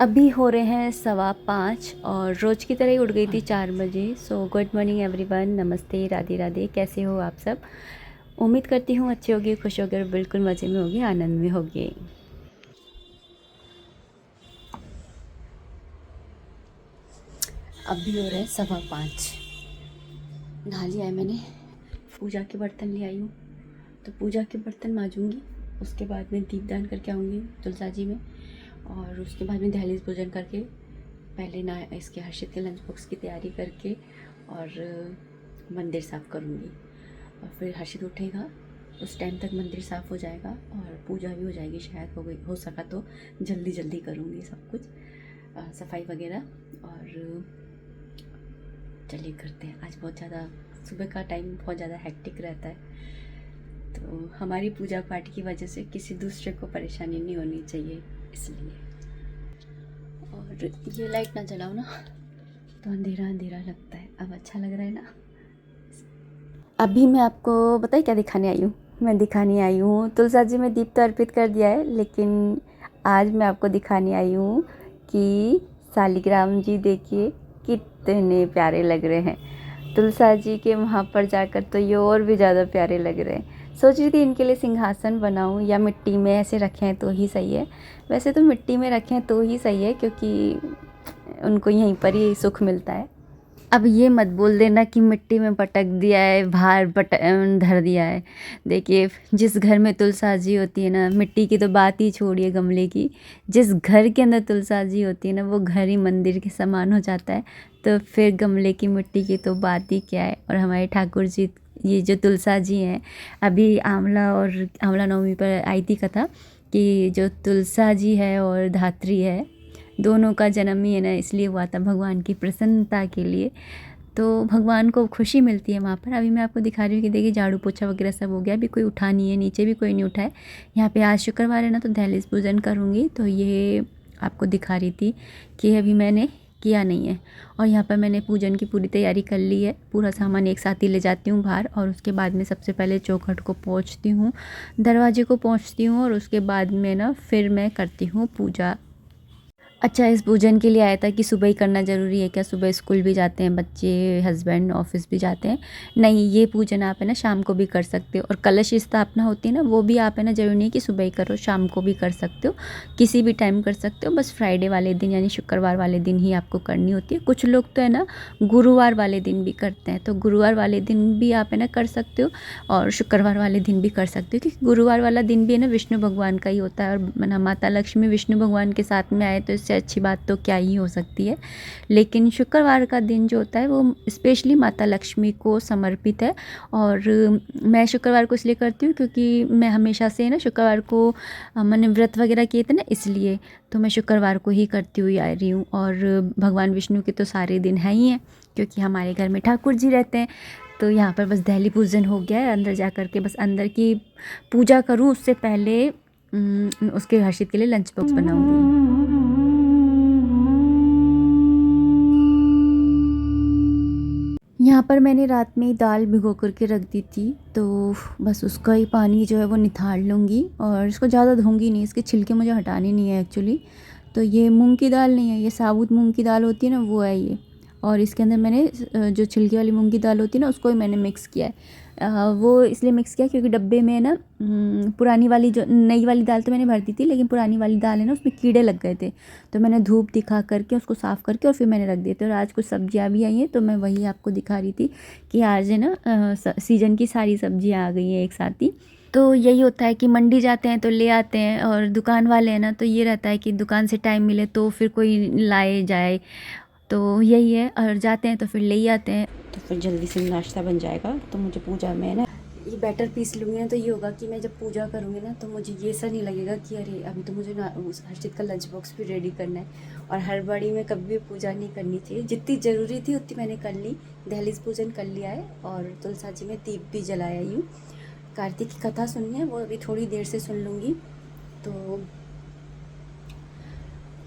अभी हो रहे हैं 5:15 और रोज़ की तरह ही उठ गई थी 4 बजे। सो गुड मॉर्निंग एवरीवन, नमस्ते, राधे राधे। कैसे हो आप सब? उम्मीद करती हूँ अच्छे होगे, खुश होगे और बिल्कुल मज़े में होगे, आनंद में होगे। अभी हो रहे हैं 5:15। नहा लिया है मैंने, पूजा के बर्तन ले आई हूँ, तो पूजा के बर्तन मांजूंगी। उसके बाद में दीपदान करके आऊँगी तुलसा जी में, और उसके बाद में दहलीज पूजन करके पहले ना इसके हर्षित के लंच बॉक्स की तैयारी करके और मंदिर साफ़ करूँगी। और फिर हर्षित उठेगा, उस टाइम तक मंदिर साफ़ हो जाएगा और पूजा भी हो जाएगी। शायद हो सका तो जल्दी जल्दी करूँगी सब कुछ, सफाई वगैरह। और चलिए करते हैं। आज बहुत ज़्यादा सुबह का टाइम बहुत ज़्यादा हेक्टिक रहता है, तो हमारी पूजा पाठ की वजह से किसी दूसरे को परेशानी नहीं होनी चाहिए, इसलिए। और ये लाइट ना जलाओ ना तो अंधेरा अंधेरा लगता है। अब अच्छा लग रहा है ना। अभी मैं आपको बताइए क्या दिखाने आई हूँ। मैं दिखाने आई हूँ तुलसा जी में दीप तो अर्पित कर दिया है, लेकिन आज मैं आपको दिखाने आई हूँ कि शालिग्राम जी देखिए कितने प्यारे लग रहे हैं। तुलसा जी के वहाँ पर जाकर तो ये और भी ज़्यादा प्यारे लग रहे हैं। सोच रही थी इनके लिए सिंहासन बनाऊँ या मिट्टी में ऐसे रखें तो ही सही है। वैसे तो मिट्टी में रखें तो ही सही है, क्योंकि उनको यहीं पर ही सुख मिलता है। अब ये मत बोल देना कि मिट्टी में पटक दिया है, बाहर धर दिया है। देखिए, जिस घर में तुलसा जी होती है ना, मिट्टी की तो बात ही छोड़िए, गमले की, जिस घर के अंदर तुलसा जी होती है ना, वो घर ही मंदिर के समान हो जाता है। तो फिर गमले की मिट्टी की तो बात ही क्या है। और हमारे ठाकुर जी, ये जो तुलसा जी हैं, अभी आंवला नवमी पर आई थी कथा कि जो तुलसा जी है और धात्री है, दोनों का जन्म ही है ना इसलिए हुआ था, भगवान की प्रसन्नता के लिए। तो भगवान को खुशी मिलती है वहाँ पर। अभी मैं आपको दिखा रही हूँ कि देखिए झाड़ू पोछा वगैरह सब हो गया, अभी कोई उठा नहीं है, नीचे भी कोई नहीं उठा है। यहाँ पे आज शुक्रवार है ना, तो दहलीज पूजन करूँगी, तो ये आपको दिखा रही थी कि अभी मैंने किया नहीं है। और यहाँ पर मैंने पूजन की पूरी तैयारी कर ली है। पूरा सामान एक साथ ही ले जाती हूँ बाहर, और उसके बाद में सबसे पहले चौखट को पोंछती हूँ, दरवाजे को पोंछती हूँ, और उसके बाद में ना फिर मैं करती हूँ पूजा। अच्छा, इस पूजन के लिए आया था कि सुबह ही करना ज़रूरी है क्या? सुबह स्कूल भी जाते हैं बच्चे, हस्बैंड ऑफिस भी जाते हैं। नहीं, ये पूजन आप है ना शाम को भी कर सकते हो। और कलश स्थापना होती है ना, वो भी आप है ना, ज़रूरी नहीं है कि सुबह ही करो, शाम को भी कर सकते हो, किसी भी टाइम कर सकते हो। बस फ्राइडे वाले दिन यानी शुक्रवार वाले दिन ही आपको करनी होती है। कुछ लोग तो है ना गुरुवार वाले दिन भी करते हैं, तो गुरुवार वाले दिन भी आप है ना कर सकते हो, और शुक्रवार वाले दिन भी कर सकते हो, क्योंकि गुरुवार वाला दिन भी है ना विष्णु भगवान का ही होता है। और माता लक्ष्मी विष्णु भगवान के साथ में आए तो इससे अच्छी बात तो क्या ही हो सकती है। लेकिन शुक्रवार का दिन जो होता है वो स्पेशली माता लक्ष्मी को समर्पित है। और मैं शुक्रवार को इसलिए करती हूँ क्योंकि मैं हमेशा से ना शुक्रवार को मैंने व्रत वगैरह किए थे ना, इसलिए तो मैं शुक्रवार को ही करती हुई आ रही हूँ। और भगवान विष्णु के तो सारे दिन हैं ही हैं, क्योंकि हमारे घर में ठाकुर जी रहते हैं। तो यहाँ पर बस दहली पूजन हो गया है। अंदर जा कर के बस अंदर की पूजा करूँ, उससे पहले उसके हर्षित के लिए लंच बॉक्स बनाऊंगी। यहाँ पर मैंने रात में ही दाल भिगो करके रख दी थी, तो बस उसका ही पानी जो है वो निथार लूँगी, और इसको ज़्यादा धोऊंगी नहीं, इसके छिलके मुझे हटाने नहीं है एक्चुअली। तो ये मूंग की दाल नहीं है, ये साबुत मूंग की दाल होती है ना, वो है ये। और इसके अंदर मैंने जो छिलके वाली मूंग की दाल होती है ना, उसको ही मैंने मिक्स किया है। वो इसलिए मिक्स किया क्योंकि डब्बे में ना पुरानी वाली, जो नई वाली दाल तो मैंने भर दी थी, लेकिन पुरानी वाली दाल है ना उसमें कीड़े लग गए थे। तो मैंने धूप दिखा करके उसको साफ़ करके और फिर मैंने रख दिए थे। और आज कुछ सब्जियां भी आई हैं, तो मैं वही आपको दिखा रही थी कि आज है ना सीज़न की सारी सब्जियां आ गई हैं एक साथ ही। तो यही होता है कि मंडी जाते हैं तो ले आते हैं, और दुकान वाले हैं ना, तो ये रहता है कि दुकान से टाइम मिले तो फिर कोई लाए जाए, तो यही है। और जाते हैं तो फिर ले ही आते हैं, तो फिर जल्दी से नाश्ता बन जाएगा। तो मुझे पूजा में ना ये बैटर पीस लूँगी ना, तो ये होगा कि मैं जब पूजा करूँगी ना, तो मुझे ये सा नहीं लगेगा कि अरे अभी तो मुझे ना हर्षित का लंच बॉक्स भी रेडी करना है। और हड़बड़ी में कभी भी पूजा नहीं करनी चाहिए। जितनी ज़रूरी थी उतनी मैंने कर ली, दहलीज पूजन कर लिया है, और तुलसा जी में दीप भी जलाया यूँ। कार्तिक की कथा सुननी है, वो अभी थोड़ी देर से सुन लूँगी। तो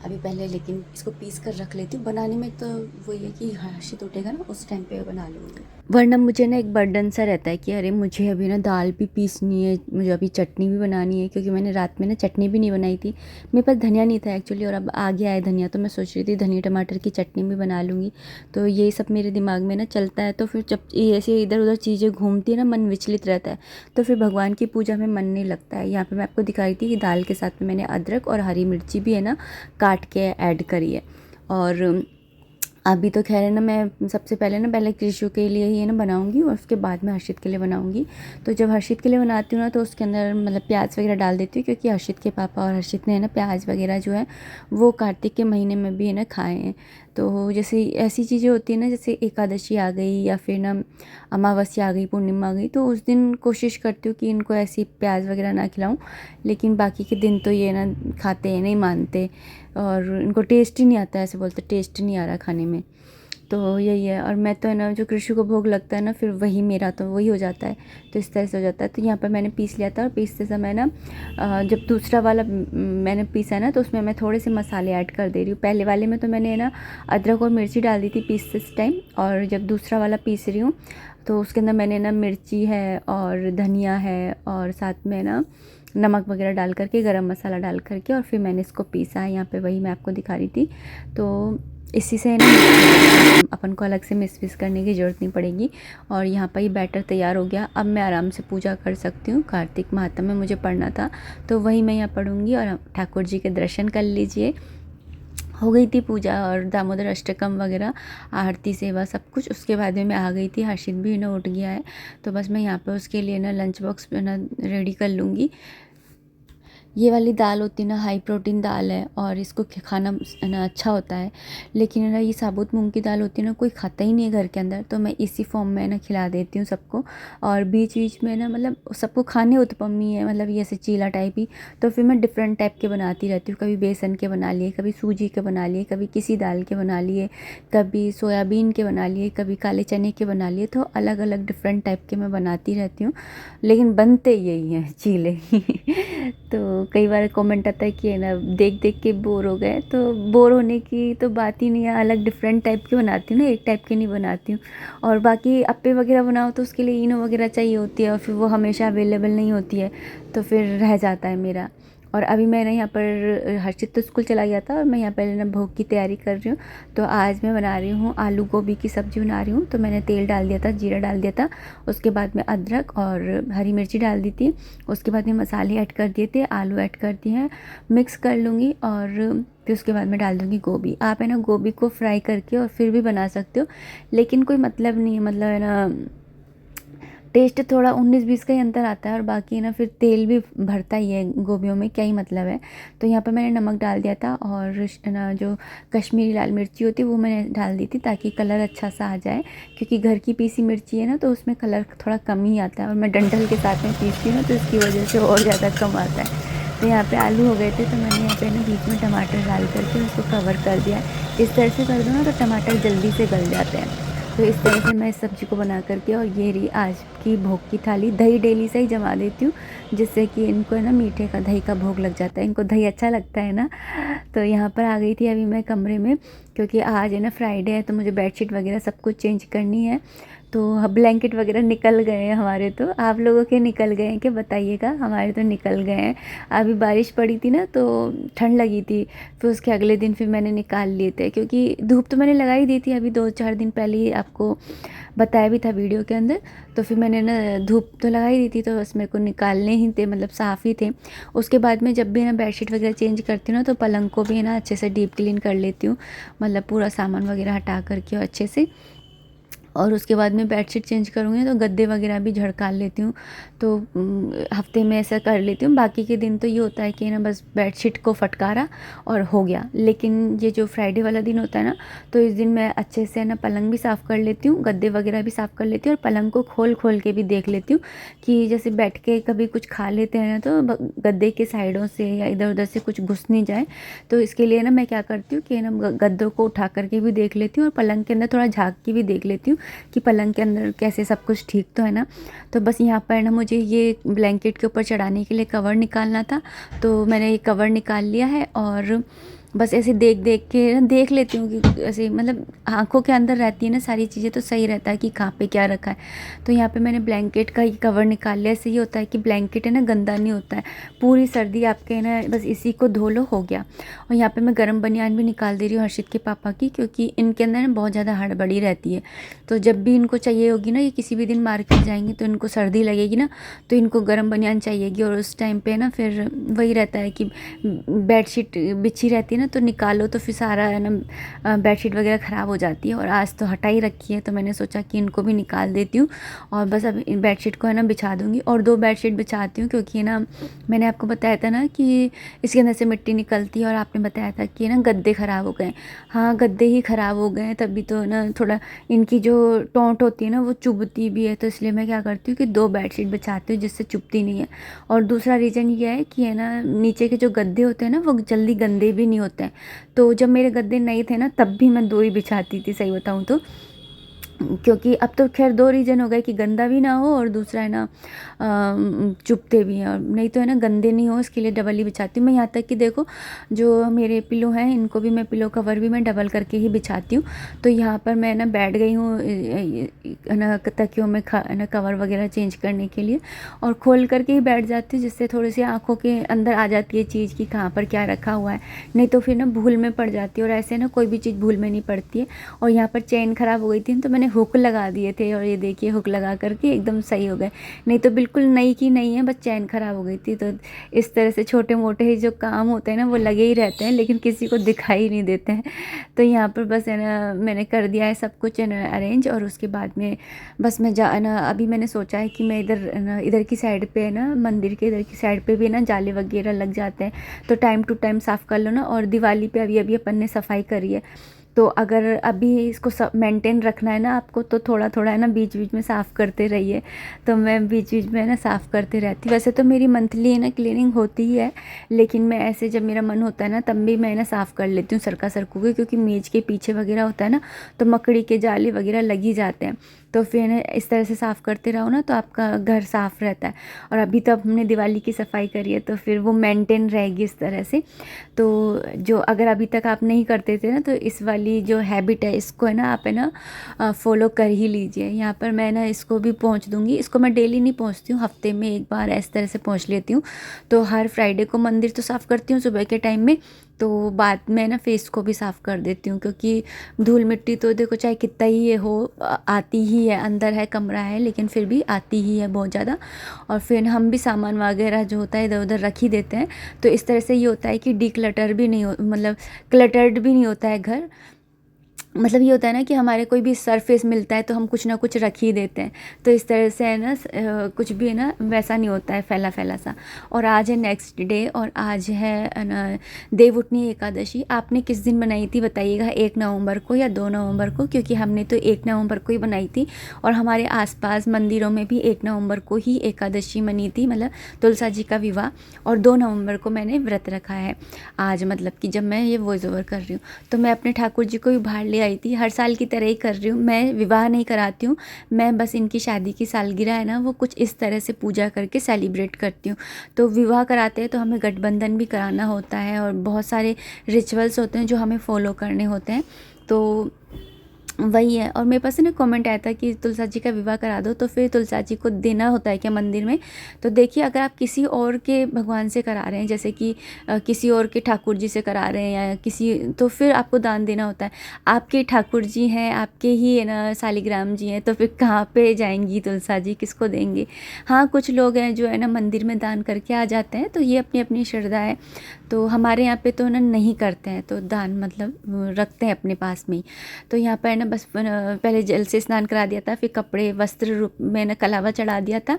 अभी पहले लेकिन इसको पीस कर रख लेती हूँ। बनाने में तो वही है कि हर्षित उठेगा ना उस टाइम पे बना लूँगी, वरना मुझे ना एक बर्डन सा रहता है कि अरे मुझे अभी ना दाल भी पीसनी है, मुझे अभी चटनी भी बनानी है, क्योंकि मैंने रात में ना चटनी भी नहीं बनाई थी। मेरे पास धनिया नहीं था एक्चुअली, और अब आ गया है धनिया, तो मैं सोच रही थी धनिया टमाटर की चटनी भी बना लूँगी। तो ये सब मेरे दिमाग में ना चलता है, तो फिर जब ये ऐसे इधर उधर चीज़ें घूमती है ना, मन विचलित रहता है, तो फिर भगवान की पूजा में मन नहीं लगता है। यहाँ पर मैं आपको दिखाई थी कि दाल के साथ में मैंने अदरक और हरी मिर्ची भी है ना काट के ऐड करी है। और अभी तो खैर है ना, मैं सबसे पहले कृषु के लिए ही है ना बनाऊंगी, और उसके बाद में हर्षित के लिए बनाऊंगी। तो जब हर्षित के लिए बनाती हूँ ना, तो उसके अंदर मतलब प्याज वगैरह डाल देती हूँ, क्योंकि हर्षित के पापा और हर्षित ने है ना प्याज वगैरह जो है वो कार्तिक के महीने में भी है ना खाए हैं। तो जैसे ऐसी चीज़ें होती है ना, जैसे एकादशी आ गई या फिर ना अमावस्या आ गई, पूर्णिमा आ गई, तो उस दिन कोशिश करती हूँ कि इनको ऐसी प्याज वगैरह ना खिलाऊँ। लेकिन बाकी के दिन तो ये ना खाते हैं, नहीं मानते, और इनको टेस्ट ही नहीं आता, ऐसे बोलते टेस्ट नहीं आ रहा खाने में। तो यही है। और मैं तो है ना, जो कृषि को भोग लगता है ना, फिर वही मेरा तो वही हो जाता है, तो इस तरह से हो जाता है। तो यहाँ पर मैंने पीस लिया था, और पीसते समय ना जब दूसरा वाला मैंने पीसा ना, तो उसमें मैं थोड़े से मसाले ऐड कर दे रही हूँ। पहले वाले में तो मैंने ना अदरक और मिर्ची डाल दी थी पीसते टाइम, और जब दूसरा वाला पीस रही हूँ तो उसके अंदर मैंने ना मिर्ची है और धनिया है, और साथ में ना नमक वगैरह डाल करके, गरम मसाला डाल करके, और फिर मैंने इसको पीसा है। यहाँ पे वही मैं आपको दिखा रही थी। तो इसी से ना अपन को अलग से मिक्स करने की ज़रूरत नहीं पड़ेगी। और यहाँ पर ये बैटर तैयार हो गया। अब मैं आराम से पूजा कर सकती हूँ। कार्तिक महात्म्य में मुझे पढ़ना था, तो वही मैं यहाँ पढ़ूँगी, और ठाकुर जी के दर्शन कर लीजिए। हो गई थी पूजा और दामोदर अष्टकम वगैरह, आरती सेवा सब कुछ। उसके बाद में मैं आ गई थी, हर्षित भी ना उठ गया है, तो बस मैं यहाँ पे उसके लिए ना लंच बॉक्स ना रेडी कर लूँगी। ये वाली दाल होती है ना, हाई प्रोटीन दाल है, और इसको खाना ना अच्छा होता है। लेकिन ना ये साबुत मूंग की दाल होती है ना, कोई खाता ही नहीं है घर के अंदर, तो मैं इसी फॉर्म में ना खिला देती हूँ सबको। और बीच बीच में ना मतलब सबको खाने उत्पम ही है, मतलब ये ऐसे चीला टाइप ही, तो फिर मैं डिफरेंट टाइप के बनाती रहती हूँ। कभी बेसन के बना लिए, कभी सूजी के बना लिए, कभी किसी दाल के बना लिए, कभी सोयाबीन के बना लिए, कभी काले चने के बना लिए। तो अलग अलग डिफरेंट टाइप के मैं बनाती रहती हूँ, लेकिन बनते यही हैं चीले। तो कई बार कमेंट आता है कि है ना देख देख के बोर हो गए, तो बोर होने की तो बात ही नहीं है। अलग डिफरेंट टाइप की बनाती हूँ ना, एक टाइप की नहीं बनाती हूँ। और बाकी अप्पे वगैरह बनाओ तो उसके लिए इनो वगैरह चाहिए होती है, और फिर वो हमेशा अवेलेबल नहीं होती है, तो फिर रह जाता है मेरा। और अभी मैंने यहाँ पर हर्षित तो स्कूल चला गया था, और मैं यहाँ पर ना भोग की तैयारी कर रही हूँ। तो आज मैं बना रही हूँ आलू गोभी की सब्ज़ी बना रही हूँ। तो मैंने तेल डाल दिया था, जीरा डाल दिया था, उसके बाद में अदरक और हरी मिर्ची डाल दी थी, उसके बाद में मसाले ऐड कर दिए थे, आलू ऐड कर दिए हैं, मिक्स कर लूँगी। और फिर उसके बाद में डाल दूँगी गोभी। आप है ना गोभी को फ्राई करके और फिर भी बना सकते हो, लेकिन कोई मतलब नहीं है, मतलब है ना टेस्ट थोड़ा 19-20 का ही अंतर आता है, और बाकी ना फिर तेल भी भरता ही है गोभियों में, क्या ही मतलब है। तो यहाँ पर मैंने नमक डाल दिया था, और ना जो कश्मीरी लाल मिर्ची होती है वो मैंने डाल दी थी, ताकि कलर अच्छा सा आ जाए, क्योंकि घर की पीसी मिर्ची है ना, तो उसमें कलर थोड़ा कम ही आता है, और मैं डंठल के साथ में पीसती हूँ ना, तो इसकी वजह से और ज़्यादा कम आता है। तो यहाँ पे आलू हो गए थे, तो मैंने यहाँ पे ना बीच में टमाटर डाल करके उसको कवर कर दिया। इस तरह से कर दो ना, तो टमाटर जल्दी से गल जाते हैं। तो इस तरह से मैं इस सब्ज़ी को बना करके, और ये रही आज की भोग की थाली। दही डेली से ही जमा देती हूँ, जिससे कि इनको है ना मीठे का दही का भोग लग जाता है, इनको दही अच्छा लगता है ना। तो यहाँ पर आ गई थी अभी मैं कमरे में, क्योंकि आज है ना फ्राइडे है, तो मुझे बेडशीट वगैरह सब कुछ चेंज करनी है। तो ब्लैंकेट वगैरह निकल गए हैं हमारे, तो आप लोगों के निकल गए हैं क्या बताइएगा? हमारे तो निकल गए हैं। अभी बारिश पड़ी थी ना, तो ठंड लगी थी, फिर उसके अगले दिन फिर मैंने निकाल लिए थे, क्योंकि धूप तो मैंने लगाई दी थी अभी 2-4 दिन पहले ही, आपको बताया भी था वीडियो के अंदर। तो फिर मैंने ना धूप तो लगाई दी थी, तो बस मेरे को निकालने ही थे, मतलब साफ़ ही थे। उसके बाद में जब भी ना बेडशीट वगैरह चेंज करती हूँ ना, तो पलंग को भी ना अच्छे से डीप क्लीन कर लेती हूँ, मतलब पूरा सामान वगैरह हटा करके और अच्छे से। और उसके बाद में बेडशीट चेंज करूँगी तो गद्दे वगैरह भी झड़काल लेती हूँ। तो हफ्ते में ऐसा कर लेती हूँ। बाकी के दिन तो ये होता है कि ना बस बेडशीट को फटकारा और हो गया। लेकिन ये जो फ्राइडे वाला दिन होता है ना, तो इस दिन मैं अच्छे से ना पलंग भी साफ़ कर लेती हूँ, गद्दे वगैरह भी साफ़ कर लेती हूँ, और पलंग को खोल खोल के भी देख लेती हूँ कि जैसे बैठ के कभी कुछ खा लेते हैं ना, तो गद्दे के साइडों से या इधर उधर से कुछ घुस नहीं जाए। तो इसके लिए ना मैं क्या करती हूँ कि ना गद्दों को उठा करके भी देख लेती हूँ, और पलंग के अंदर थोड़ा झाँक के भी देख लेती हूँ कि पलंग के अंदर कैसे सब कुछ ठीक तो है ना। तो बस यहाँ पर ना मुझे ये ब्लैंकेट के ऊपर चढ़ाने के लिए कवर निकालना था, तो मैंने ये कवर निकाल लिया है। और बस ऐसे देख देख के ना देख लेती हूँ कि ऐसे मतलब आँखों के अंदर रहती है ना सारी चीज़ें, तो सही रहता है कि कहाँ पे क्या रखा है। तो यहाँ पे मैंने ब्लैंकेट का ही कवर निकाल लिया। ऐसे ही होता है कि ब्लैंकेट है ना गंदा नहीं होता है, पूरी सर्दी आपके ना बस इसी को धो लो हो गया। और यहाँ पे मैं गर्म बनियान भी निकाल दे रही हूँ हर्षित के पापा की, क्योंकि इनके अंदर ना बहुत ज़्यादा हड़बड़ी रहती है। तो जब भी इनको चाहिए होगी ना, ये किसी भी दिन मार्केट जाएंगे तो इनको सर्दी लगेगी ना, तो इनको गर्म बनियान चाहिएगी। और उस टाइम पे ना फिर वही रहता है कि बेडशीट बिछी रहती है ना, तो निकालो तो फिर सारा है ना बेडशीट वगैरह ख़राब हो जाती है। और आज तो हटा ही रखी है, तो मैंने सोचा कि इनको भी निकाल देती हूँ और बस अब इन बेडशीट को है ना बिछा दूँगी। और 2 बेडशीट बिछाती हूँ, क्योंकि ना मैंने आपको बताया था ना कि इसके अंदर से मिट्टी निकलती है, और आपने बताया था कि ना गद्दे ख़राब हो गए। हाँ, गद्दे ही ख़राब हो गए, तभी तो ना थोड़ा इनकी जो टोंट होती है ना वो चुभती भी है। तो इसलिए मैं क्या करती हूँ कि 2 बेडशीट बिछाती हूँ, जिससे चुभती नहीं है। और दूसरा रीज़न ये है कि है ना नीचे के जो गद्दे होते हैं ना वो जल्दी गंदे भी नहीं होते हैं। तो जब मेरे गद्दे नहीं थे ना तब भी मैं 2 ही बिछाती थी, सही बताऊँ तो। क्योंकि अब तो खैर 2 रीज़न हो गए कि गंदा भी ना हो और दूसरा है ना चुभते भी हैं। और नहीं तो है ना गंदे नहीं हो, इसके लिए डबल ही बिछाती हूँ मैं। यहाँ तक कि देखो जो मेरे पिलो हैं इनको भी मैं पिलो कवर भी मैं डबल करके ही बिछाती हूँ। तो यहाँ पर मैं ना बैठ गई हूँ है ना तकियों में है ना कवर वगैरह चेंज करने के लिए, और खोल करके ही बैठ जाती हूँ, जिससे थोड़ी सी आँखों के अंदर आ जाती है चीज़ कि कहाँ पर क्या रखा हुआ है। नहीं तो फिर ना भूल में पड़ जाती है, और ऐसे ना कोई भी चीज़ भूल में नहीं पड़ती है। और यहाँ पर चेन ख़राब हो गई थी तो मैंने हुक लगा दिए थे, और ये देखिए हुक लगा करके एकदम सही हो गए। नहीं तो बिल्कुल नई की नहीं है, बस चैन ख़राब हो गई थी। तो इस तरह से छोटे मोटे जो काम होते हैं ना वो लगे ही रहते हैं, लेकिन किसी को दिखाई नहीं देते हैं। तो यहाँ पर बस है ना मैंने कर दिया है सब कुछ है ना अरेंज। और उसके बाद में बस मैं जा ना अभी मैंने सोचा है कि मैं इधर की साइड पे है ना मंदिर के इधर की साइड पे भी ना जाले वगैरह लग जाते हैं, तो टाइम टू टाइम साफ़ कर लो ना। और दिवाली पे अभी अभी अपन ने सफाई करी है, तो अगर अभी इसको सब मेंटेन रखना है ना आपको, तो थोड़ा थोड़ा है ना बीच बीच में साफ़ करते रहिए। तो मैं बीच बीच में है ना साफ़ करते रहती। वैसे तो मेरी मंथली है ना क्लीनिंग होती ही है, लेकिन मैं ऐसे जब मेरा मन होता है ना तब भी मैं ना साफ़ कर लेती हूँ सरका सरकू के, क्योंकि मेज़ के पीछे वगैरह होता है ना तो मकड़ी के जाले वगैरह लग ही जाते हैं। तो फिर ना इस तरह से साफ़ करते रहो ना तो आपका घर साफ़ रहता है। और अभी तो हमने दिवाली की सफाई करी है, तो फिर वो मेंटेन रहेगी इस तरह से। तो जो अगर अभी तक आप नहीं करते थे ना, तो इस वाली जो हैबिट है इसको है ना आप है ना फॉलो कर ही लीजिए। यहाँ पर मैं ना इसको भी पोंछ दूँगी। इसको मैं डेली नहीं पोंछती हूँ, हफ्ते में एक बार इस तरह से पोंछ लेती हूँ। तो हर फ्राइडे को मंदिर तो साफ़ करती हूँ सुबह के टाइम में, तो बाद में ना फेस को भी साफ़ कर देती हूँ। क्योंकि धूल मिट्टी तो देखो चाहे कितना ही ये हो आती ही है, अंदर है कमरा है लेकिन फिर भी आती ही है बहुत ज़्यादा। और फिर हम भी सामान वगैरह जो होता है इधर उधर रख ही देते हैं। तो इस तरह से ये होता है कि डिक्लटर भी नहीं हो मतलब क्लटर्ड भी नहीं होता है घर। मतलब ये होता है ना कि हमारे कोई भी सरफेस मिलता है तो हम कुछ ना कुछ रख ही देते हैं। तो इस तरह से है ना कुछ भी है ना वैसा नहीं होता है फैला फैला सा। और आज है नेक्स्ट डे, और आज है ना देवउठनी एकादशी। आपने किस दिन बनाई थी बताइएगा, 1 नवंबर को या 2 नवंबर को? क्योंकि हमने तो 1 नवंबर को ही बनाई थी, और हमारे आसपास मंदिरों में भी 1 नवंबर को ही एकादशी मनी थी, मतलब तुलसा जी का विवाह। और 2 नवंबर को मैंने व्रत रखा है आज, मतलब कि जब मैं ये वॉइस ओवर कर रही हूँ। तो मैं अपने ठाकुर जी को भी बाहर ले आई थी, हर साल की तरह ही कर रही हूँ। मैं विवाह नहीं कराती हूँ, मैं बस इनकी शादी की सालगिरह है ना वो कुछ इस तरह से पूजा करके सेलिब्रेट करती हूँ। तो विवाह कराते हैं तो हमें गठबंधन भी कराना होता है, और बहुत सारे रिचुअल्स होते हैं जो हमें फॉलो करने होते हैं। तो वही है। और मेरे पास ना कमेंट आया था कि तुलसा जी का विवाह करा दो, तो फिर तुलसा जी को देना होता है क्या मंदिर में? तो देखिए अगर आप किसी और के भगवान से करा रहे हैं, जैसे कि किसी और के ठाकुर जी से करा रहे हैं या किसी, तो फिर आपको दान देना होता है। आपके ठाकुर जी हैं, आपके ही है ना शालिग्राम जी हैं, तो फिर कहाँ पे जाएंगी तुलसा जी, किसको देंगे? हाँ, कुछ लोग हैं जो है ना मंदिर में दान करके आ जाते हैं, तो ये अपनी अपनी श्रद्धा है। तो हमारे यहाँ पे तो ना नहीं करते हैं, तो दान मतलब रखते हैं अपने पास में ही। तो यहाँ पर ना बस पहले जल से स्नान करा दिया था, फिर कपड़े वस्त्र रूप में ना कलावा चढ़ा दिया था।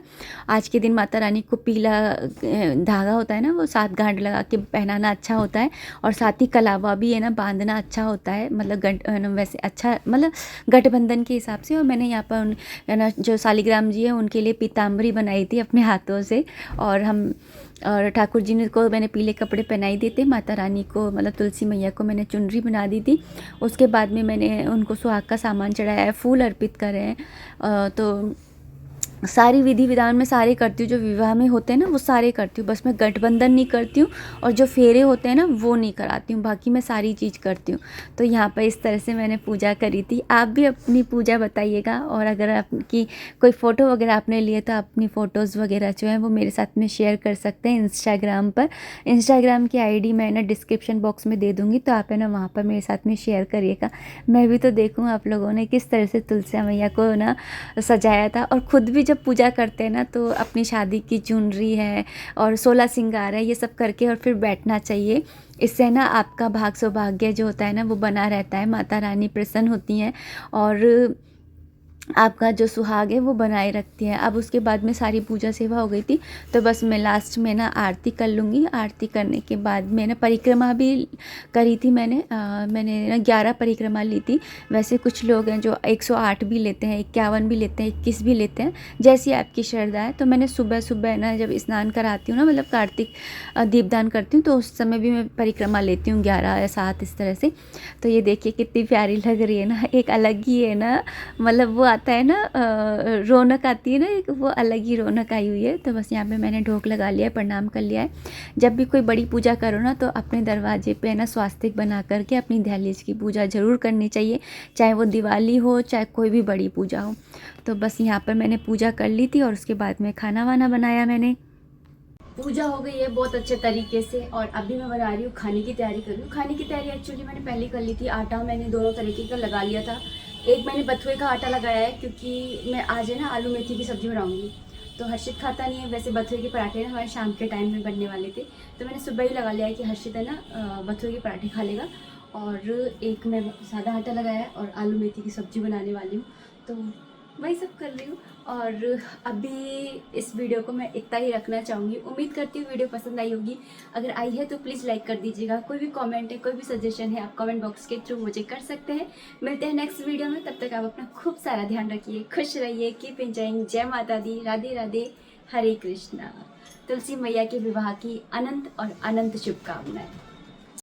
आज के दिन माता रानी को पीला धागा होता है ना वो 7 गांठ लगा के पहनाना अच्छा होता है, और साथ ही कलावा भी है ना बांधना अच्छा होता है, मतलब वैसे अच्छा मतलब गठबंधन के हिसाब से। और मैंने यहाँ पर है ना जो शालिग्राम जी है उनके लिए पीताम्बरी बनाई थी अपने हाथों से, और ठाकुर जी ने को मैंने पीले कपड़े पहनाई दिए थे। माता रानी को मतलब तुलसी मैया को मैंने चुनरी बना दी थी। उसके बाद में मैंने उनको सुहाग का सामान चढ़ाया है, फूल अर्पित करे हैं। तो सारी विधि विधान में सारे करती हूँ, जो विवाह में होते हैं ना वो सारे करती हूँ, बस मैं गठबंधन नहीं करती हूँ और जो फेरे होते हैं ना वो नहीं कराती हूँ, बाकी मैं सारी चीज़ करती हूँ। तो यहाँ पर इस तरह से मैंने पूजा करी थी। आप भी अपनी पूजा बताइएगा, और अगर आपकी कोई फ़ोटो वगैरह आपने लिए तो अपनी फ़ोटोज़ वगैरह जो है वो मेरे साथ में शेयर कर सकते हैं इंस्टाग्राम पर। इंस्टाग्राम की ID मैं ना डिस्क्रिप्शन बॉक्स में दे दूँगी, तो आप है ना वहाँ पर मेरे साथ में शेयर करिएगा। मैं भी तो देखूँ आप लोगों ने किस तरह से तुलसी मैया को ना सजाया था। और ख़ुद भी जब पूजा करते हैं ना तो अपनी शादी की चुनरी है और 16 श्रृंगार है, ये सब करके और फिर बैठना चाहिए। इससे ना आपका भाग सौभाग्य जो होता है ना वो बना रहता है, माता रानी प्रसन्न होती हैं और आपका जो सुहाग है वो बनाए रखती है। अब उसके बाद में सारी पूजा सेवा हो गई थी, तो बस मैं लास्ट में ना आरती कर लूँगी। आरती करने के बाद मैंने परिक्रमा भी करी थी। मैंने ना 11 परिक्रमा ली थी। वैसे कुछ लोग हैं जो 108 भी लेते हैं, 51 भी लेते हैं, 21 भी लेते हैं, जैसी आपकी श्रद्धा है। तो मैंने सुबह सुबह ना जब स्नान कराती हूँ ना, मतलब कार्तिक दीपदान करती हूँ, तो उस समय भी मैं परिक्रमा लेती हूँ 11 या 7 इस तरह से। तो ये देखिए कितनी प्यारी लग रही है ना, एक अलग ही है ना, मतलब वो आता है ना रौनक आती है ना, एक वो अलग ही रौनक आई हुई है। तो बस यहाँ पे मैंने ढोक लगा लिया है, प्रणाम कर लिया है। जब भी कोई बड़ी पूजा करो ना तो अपने दरवाजे पे ना स्वास्तिक बना करके अपनी दहलीज की पूजा ज़रूर करनी चाहिए, चाहे वो दिवाली हो चाहे कोई भी बड़ी पूजा हो। तो बस यहाँ पर मैंने पूजा कर ली थी और उसके बाद में खाना वाना बनाया मैंने। पूजा हो गई है बहुत अच्छे तरीके से और अभी मैं बना रही हूँ खाने की तैयारी कर रही हूँ। खाने की तैयारी एक्चुअली मैंने पहले कर ली थी। आटा मैंने दोनों तरीके का लगा लिया था। एक मैंने बथुए का आटा लगाया है क्योंकि मैं आज है ना आलू मेथी की सब्ज़ी बनाऊँगी, तो हर्षित खाता नहीं है। वैसे बथुए के पराठे ना हमारे शाम के टाइम में बनने वाले थे, तो मैंने सुबह ही लगा लिया है कि हर्षित है ना बथुए के पराठे खा लेगा। और एक मैं सादा आटा लगाया है और आलू मेथी की सब्ज़ी बनाने वाली हूँ, तो वही सब कर रही हूँ। और अभी इस वीडियो को मैं इतना ही रखना चाहूँगी। उम्मीद करती हूँ वीडियो पसंद आई होगी। अगर आई है तो प्लीज़ लाइक कर दीजिएगा। कोई भी कमेंट है, कोई भी सजेशन है, आप कमेंट बॉक्स के थ्रू मुझे कर सकते हैं। मिलते हैं नेक्स्ट वीडियो में, तब तक आप अपना खूब सारा ध्यान रखिए, खुश रहिए, कीप एंजॉयिंग। जय माता दी, राधे राधे, हरे कृष्णा। तुलसी मैया के विवाह की अनंत और अनंत शुभकामनाएं।